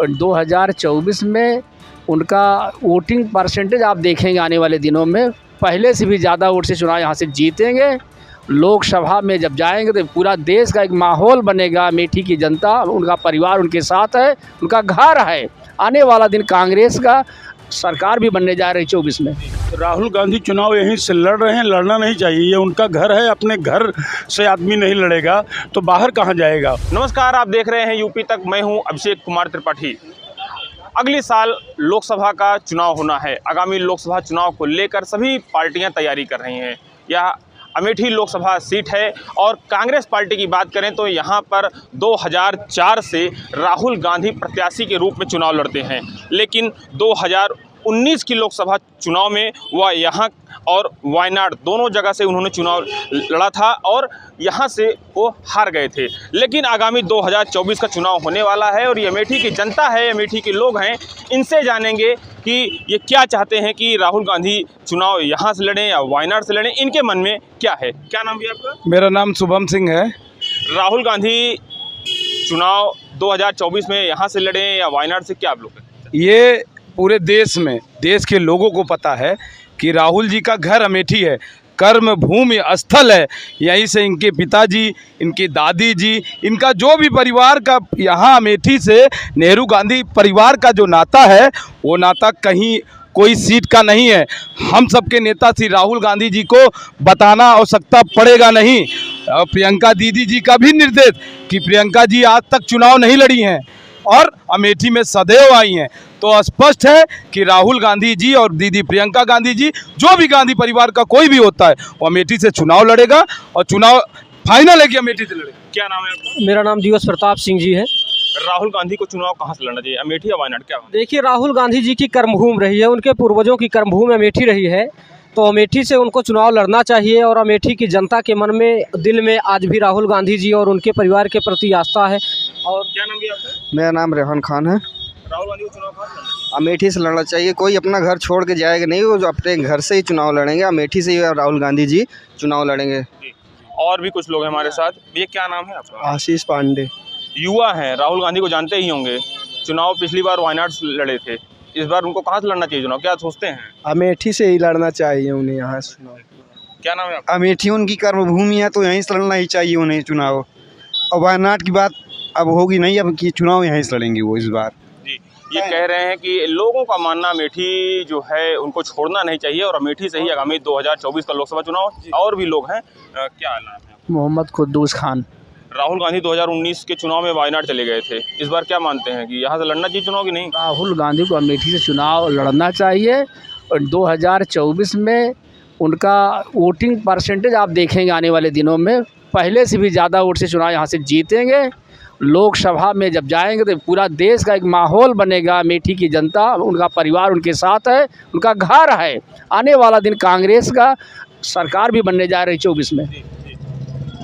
2024 में उनका voting percentage आप देखेंगे आने वाले दिनों में पहले से भी ज़्यादा वोट से चुनाव यहाँ से जीतेंगे। लोकसभा में जब जाएंगे तो पूरा देश का एक माहौल बनेगा। अमेठी की जनता, उनका परिवार उनके साथ है, उनका घर है। आने वाला दिन कांग्रेस का सरकार भी बनने जा रही 24 में। राहुल गांधी चुनाव यहीं से लड़ रहे हैं, लड़ना नहीं चाहिए। ये उनका घर है, अपने घर से आदमी नहीं लड़ेगा तो बाहर कहाँ जाएगा। नमस्कार, आप देख रहे हैं यूपी तक। मैं हूं अभिषेक कुमार त्रिपाठी। अगले साल लोकसभा का चुनाव होना है। आगामी लोकसभा चुनाव को लेकर सभी पार्टियां तैयारी कर रही हैं। यह अमेठी लोकसभा सीट है और कांग्रेस पार्टी की बात करें तो यहाँ पर 2004 से राहुल गांधी प्रत्याशी के रूप में चुनाव लड़ते हैं, लेकिन 2019 की लोकसभा चुनाव में वह यहाँ और वायनाड दोनों जगह से उन्होंने चुनाव लड़ा था और यहाँ से वो हार गए थे। लेकिन आगामी 2024 का चुनाव होने वाला है और ये अमेठी की जनता है, अमेठी के लोग हैं। इनसे जानेंगे कि ये क्या चाहते हैं कि राहुल गांधी चुनाव यहाँ से लड़ें या वायनाड से लड़ें, इनके मन में क्या है। क्या नाम भी आपका? मेरा नाम शुभम सिंह है। राहुल गांधी चुनाव 2024 में यहाँ से लड़ें या वायनाड से, क्या आप लोग कहते हैं? ये पूरे देश में, देश के लोगों को पता है कि राहुल जी का घर अमेठी है, कर्म भूमि स्थल है। यहीं से इनके पिताजी, इनकी दादी जी, इनका जो भी परिवार का यहाँ अमेठी से नेहरू गांधी परिवार का जो नाता है वो नाता कहीं कोई सीट का नहीं है। हम सबके नेता श्री राहुल गांधी जी को बताना आवश्यकता पड़ेगा नहीं। प्रियंका दीदी जी का भी निर्देश कि प्रियंका जी आज तक चुनाव नहीं लड़ी हैं और अमेठी में सदैव आई हैं, तो स्पष्ट है कि राहुल गांधी जी और दीदी प्रियंका गांधी जी, जो भी गांधी परिवार का कोई भी होता है, वो अमेठी से चुनाव लड़ेगा और चुनाव फाइनल है कि अमेठी से लड़ेगा। क्या नाम है आपका? मेरा नाम दिवस प्रताप सिंह जी है। राहुल गांधी को चुनाव कहाँ से लड़ना चाहिए, अमेठी या वायनाड? क्या देखिए, राहुल गांधी जी की कर्मभूमि रही है, उनके पूर्वजों की कर्मभूमि अमेठी रही है, तो अमेठी से उनको चुनाव लड़ना चाहिए। और अमेठी की जनता के मन में, दिल में आज भी राहुल गांधी जी और उनके परिवार के प्रति आस्था है। और क्या नाम भी आपका? मेरा नाम रेहान खान है। राहुल गांधी को चुनाव कहाँ से लड़ना? अमेठी से लड़ना चाहिए। कोई अपना घर छोड़ के जाएगा नहीं, वो जो अपने घर से ही चुनाव लड़ेंगे। अमेठी से ही राहुल गांधी जी चुनाव लड़ेंगे। और भी कुछ लोग हैं हमारे साथ। ये क्या नाम है आपका? आशीष पांडे। युवा हैं, राहुल गांधी को जानते ही होंगे। चुनाव पिछली बार वायनाड से लड़े थे, इस बार उनको कहाँ से लड़ना चाहिए चुनाव, क्या सोचते हैं? अमेठी से ही लड़ना चाहिए उन्हें यहाँ चुनाव। क्या नाम है आपका? अमेठी उनकी कर्मभूमि है, तो यहीं से लड़ना ही चाहिए उन्हें चुनाव। और वायनाड की बात अब होगी नहीं, अब की चुनाव यहीं से लड़ेंगे वो इस बार। जी, ये कह रहे हैं कि लोगों का मानना अमेठी जो है उनको छोड़ना नहीं चाहिए और अमेठी से ही आगामी 2024 का लोकसभा चुनाव। और भी लोग हैं। क्या नाम है? मोहम्मद कुद्दूस खान। राहुल गांधी 2019 के चुनाव में वायनाड चले गए थे, इस बार क्या मानते हैं कि यहाँ से लड़ना चाहिए चुनाव की नहीं? राहुल गांधी को अमेठी से चुनाव लड़ना चाहिए और 2024 में उनका वोटिंग परसेंटेज आप देखेंगे आने वाले दिनों में पहले से भी ज़्यादा वोट से चुनाव यहाँ से जीतेंगे। लोकसभा में जब जाएंगे तो पूरा देश का एक माहौल बनेगा। अमेठी की जनता, उनका परिवार उनके साथ है, उनका घर है। आने वाला दिन कांग्रेस का सरकार भी बनने जा रही 24 में।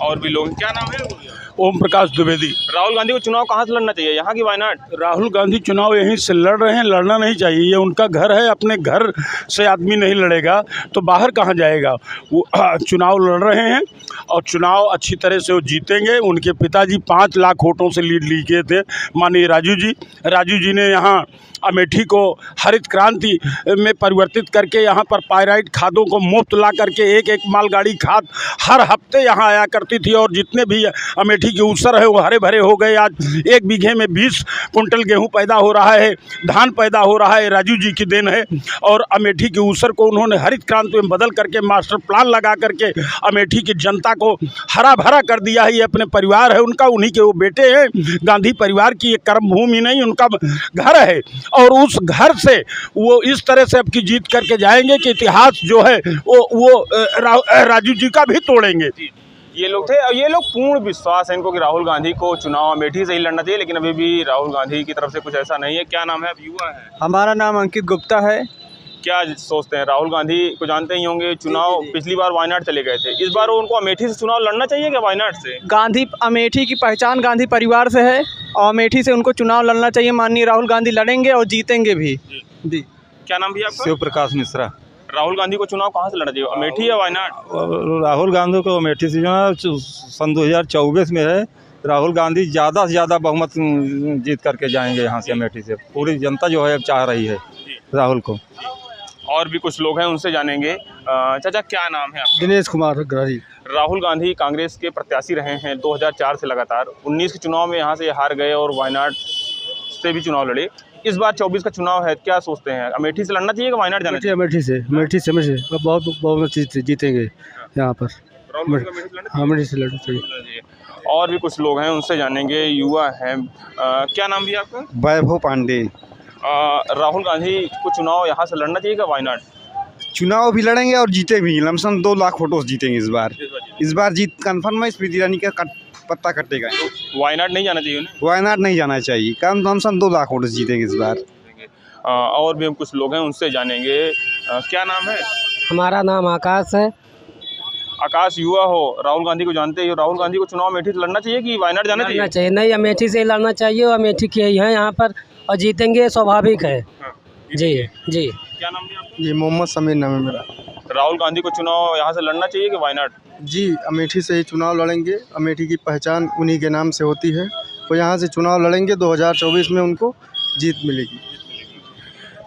और भी लोग। क्या नाम है? ओम प्रकाश द्विवेदी। राहुल गांधी को चुनाव कहाँ से लड़ना चाहिए, यहाँ की वायनाड? राहुल गांधी चुनाव यहीं से लड़ रहे हैं, लड़ना नहीं चाहिए। ये उनका घर है, अपने घर से आदमी नहीं लड़ेगा तो बाहर कहाँ जाएगा। वो चुनाव लड़ रहे हैं और चुनाव अच्छी तरह से वो जीतेंगे। उनके पिताजी 5 लाख वोटों से लीड लिए थे, माननीय राजू जी ने यहाँ अमेठी को हरित क्रांति में परिवर्तित करके यहाँ पर पायराइट खादों को मुफ्त ला करके एक मालगाड़ी खाद हर हफ्ते यहाँ आया करती थी और जितने भी अमेठी के ऊसर है वो हरे भरे हो गए। आज 1 बीघे में 20 कुंटल गेहूं पैदा हो रहा है, धान पैदा हो रहा है, राजू जी की देन है। और अमेठी के ऊसर को उन्होंने हरित क्रांति में बदल करके मास्टर प्लान लगा करके अमेठी की जनता को हरा भरा कर दिया है। ये अपने परिवार है उनका, उन्हीं के वो बेटे हैं। गांधी परिवार की एक कर्मभूमि नहीं, उनका घर है और उस घर से वो इस तरह से अब की जीत करके जाएंगे कि इतिहास जो है वो राजू जी का भी तोड़ेंगे। ये लोग थे और ये लोग पूर्ण विश्वास है इनको कि राहुल गांधी को चुनाव अमेठी से ही लड़ना चाहिए, लेकिन अभी भी राहुल गांधी की तरफ से कुछ ऐसा नहीं है। क्या नाम है? अब युवा है। हमारा नाम अंकित गुप्ता है। क्या सोचते हैं? राहुल गांधी को जानते ही होंगे, चुनाव पिछली बार वायनाड चले गए थे, इस बार उनको अमेठी से चुनाव लड़ना चाहिए क्या वायनाड से? गांधी, अमेठी की पहचान गांधी परिवार से है और अमेठी से उनको चुनाव लड़ना चाहिए। माननीय राहुल गांधी लड़ेंगे और जीतेंगे भी। जी। क्या नाम भी आपका? शिव प्रकाश मिश्रा। राहुल गांधी को चुनाव कहाँ से लड़ना चाहिए, अमेठी या वायनाड? राहुल गांधी को अमेठी से जो सन 2024 में है राहुल गांधी ज़्यादा से ज़्यादा बहुमत जीत करके जाएंगे यहाँ से अमेठी से। पूरी जनता जो है अब चाह रही है राहुल को। और भी कुछ लोग हैं, उनसे जानेंगे। चाचा क्या नाम है आपका? दिनेश कुमार अग्रवाल। राहुल गांधी कांग्रेस के प्रत्याशी रहे हैं 2004 से लगातार। 19 के चुनाव में यहाँ से हार गए और वायनाड से भी चुनाव लड़े। इस बार 24 का चुनाव है, क्या सोचते हैं? अमेठी से लड़ना चाहिए कि वायनाड जाना चाहिए? अमेठी से बहुत बहुत जीतेंगे यहाँ पर। अमेठी से लड़ना चाहिए। और भी कुछ लोग हैं, उनसे जानेंगे। युवा हैं, क्या नाम भी आपका? वैभव पांडे। राहुल गांधी को चुनाव यहाँ से लड़ना चाहिए कि वायनाड? चुनाव भी लड़ेंगे और जीते भी। लमसम 2 लाख वोटों से जीतेंगे इस बार जीत कंफर्म है। स्मृति ईरानी का पत्ता कटेगा। वायनाड नहीं जाना चाहिए उन्हें? वायनाड नहीं जाना चाहिए। लमसम 2 लाख वोटों से जीतेंगे इस बार। और भी हम कुछ लोग हैं, उनसे जानेंगे। क्या नाम है? हमारा नाम आकाश है। आकाश, युवा हो, राहुल गांधी को जानते हो। राहुल गांधी को चुनाव अमेठी से लड़ना चाहिए कि वायनाड जाना चाहिए? नहीं, अमेठी से लड़ना चाहिए और अमेठी के ही हैं यहाँ पर और जीतेंगे, स्वाभाविक है। जी। क्या नाम है आपका? जी मोहम्मद समीर नाम है मेरा। राहुल गांधी को चुनाव यहाँ से लड़ना चाहिए कि वायनाड? जी अमेठी से ही चुनाव लड़ेंगे। अमेठी की पहचान उन्हीं के नाम से होती है। वो यहाँ से चुनाव लड़ेंगे, 2024 में उनको जीत मिलेगी।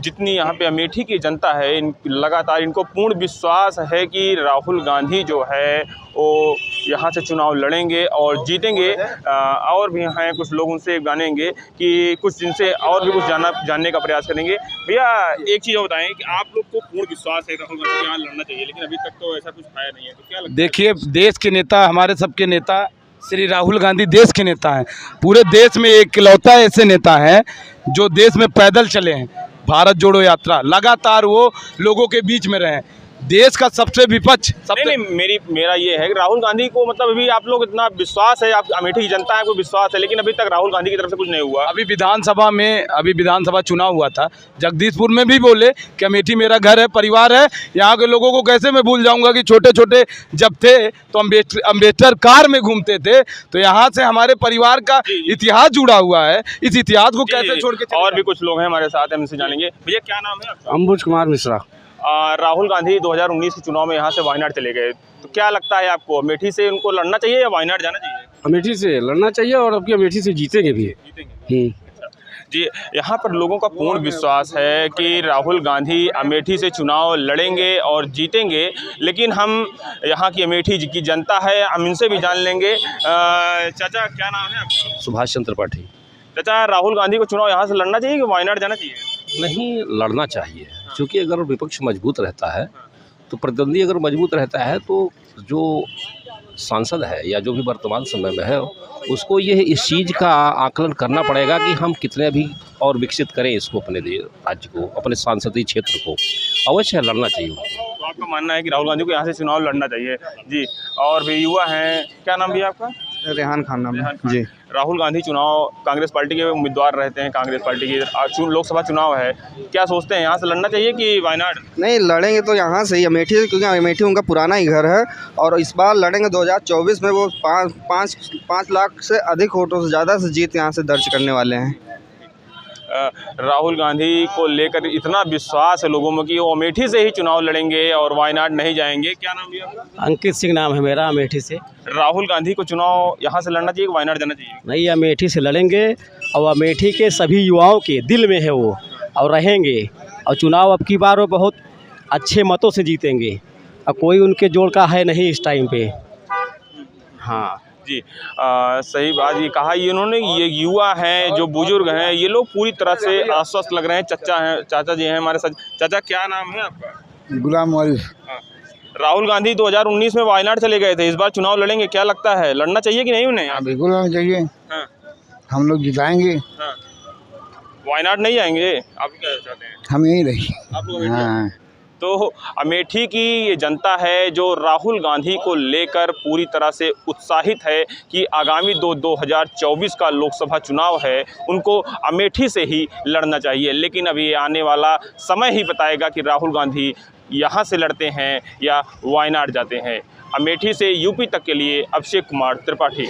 जितनी यहाँ पे अमेठी की जनता है, लगातार इनको पूर्ण विश्वास है कि राहुल गांधी जो है वो यहाँ से चुनाव लड़ेंगे और जीतेंगे। और भी हैं कुछ लोग, उनसे जानेंगे कि कुछ जिनसे और भी कुछ जानने का प्रयास करेंगे। भैया एक चीज़ बताएं कि आप लोग को पूर्ण विश्वास है राहुल गांधी को यहाँ लड़ना चाहिए, लेकिन अभी तक तो ऐसा कुछ आया नहीं है, तो क्या लगता है? देखिए, देश के नेता, हमारे सबके नेता श्री राहुल गांधी देश के नेता हैं। पूरे देश में इकलौता ऐसे नेता हैं जो देश में पैदल चले हैं। भारत जोड़ो यात्रा लगातार वो लोगों के बीच में रहे। देश का सबसे विपक्ष मेरा ये है कि राहुल गांधी को मतलब अभी आप लोग इतना विश्वास है, आप अमेठी की जनता है को विश्वास है, लेकिन अभी तक राहुल गांधी की तरफ से कुछ नहीं हुआ। अभी विधानसभा चुनाव हुआ था, जगदीशपुर में भी बोले कि अमेठी मेरा घर है, परिवार है। यहाँ के लोगों को कैसे मैं भूल जाऊंगा कि छोटे छोटे जब थे तो अम्बेडकर कार में घूमते थे। तो यहाँ से हमारे परिवार का इतिहास जुड़ा हुआ है। इस इतिहास को कैसे छोड़ के? और भी कुछ लोग हैं हमारे साथ, हम इनसे जानेंगे। भैया क्या नाम है आपका? अंबुज कुमार मिश्रा। राहुल गांधी 2019 के चुनाव में यहाँ से वायनाड चले गए, तो क्या लगता है आपको, अमेठी से उनको लड़ना चाहिए या वायनाड जाना चाहिए? अमेठी से लड़ना चाहिए और अब की अमेठी से जीतेंगे भी। जी, यहाँ पर लोगों का पूर्ण विश्वास है कि राहुल गांधी अमेठी से चुनाव लड़ेंगे और जीतेंगे, लेकिन हम यहाँ की अमेठी की जनता है, हम इनसे भी जान लेंगे। चाचा क्या नाम है आपका? सुभाष चंद्र पाठी। चाचा, राहुल गांधी को चुनाव यहाँ से लड़ना चाहिए कि वायनाड जाना चाहिए? नहीं, लड़ना चाहिए, क्योंकि अगर विपक्ष मजबूत रहता है तो प्रतिद्वंदी अगर मजबूत रहता है तो जो सांसद है या जो भी वर्तमान समय में है उसको ये इस चीज़ का आकलन करना पड़ेगा कि हम कितने भी और विकसित करें इसको, अपने राज्य को, अपने सांसदीय क्षेत्र को। अवश्य लड़ना चाहिए। तो आपका मानना है कि राहुल गांधी को यहाँ से चुनाव लड़ना चाहिए? जी। और भी युवा हैं, क्या नाम भी है आपका? रेहान खान नाम है जी। राहुल गांधी चुनाव कांग्रेस पार्टी के उम्मीदवार रहते हैं, कांग्रेस पार्टी की लोकसभा चुनाव है, क्या सोचते हैं यहाँ से लड़ना चाहिए कि वायनाड? नहीं, लड़ेंगे तो यहाँ से ही अमेठी से, क्योंकि अमेठी उनका पुराना ही घर है। और इस बार लड़ेंगे 2024 में वो 5 लाख से अधिक वोटों से ज़्यादा से जीत यहाँ से दर्ज करने वाले हैं। राहुल गांधी को लेकर इतना विश्वास है लोगों में कि वो अमेठी से ही चुनाव लड़ेंगे और वायनाड नहीं जाएंगे। क्या नाम है आपका? अंकित सिंह नाम है मेरा, अमेठी से। राहुल गांधी को चुनाव यहाँ से लड़ना चाहिए कि वायनाड जाना चाहिए? नहीं, अमेठी से लड़ेंगे और अमेठी के सभी युवाओं के दिल में है वो, और रहेंगे। और चुनाव अब की बार वो बहुत अच्छे मतों से जीतेंगे और कोई उनके जोड़ का है नहीं इस टाइम पे। हाँ जी, सही बात ये कहा इन्होंने। ये युवा हैं, जो बुजुर्ग हैं, ये लोग पूरी तरह से आश्वस्त लग रहे हैं। चाचा जी हैं हमारे साथ। चाचा क्या नाम है आपका? गुलाम वारिस। राहुल गांधी 2019 में वायनाड चले गए थे, इस बार चुनाव लड़ेंगे, क्या लगता है लड़ना चाहिए कि नहीं उन्हें? बिल्कुल लड़ना चाहिए। हाँ। हम लोग जिताएंगे। हाँ। वायनाड नहीं जाएंगे? आप क्या चाहते हैं? हम यहीं रहिए। आप लोग तो अमेठी की ये जनता है जो राहुल गांधी को लेकर पूरी तरह से उत्साहित है कि आगामी 2024 का लोकसभा चुनाव है, उनको अमेठी से ही लड़ना चाहिए। लेकिन अभी आने वाला समय ही बताएगा कि राहुल गांधी यहाँ से लड़ते हैं या वायनाड जाते हैं। अमेठी से यूपी तक के लिए अभिषेक कुमार त्रिपाठी।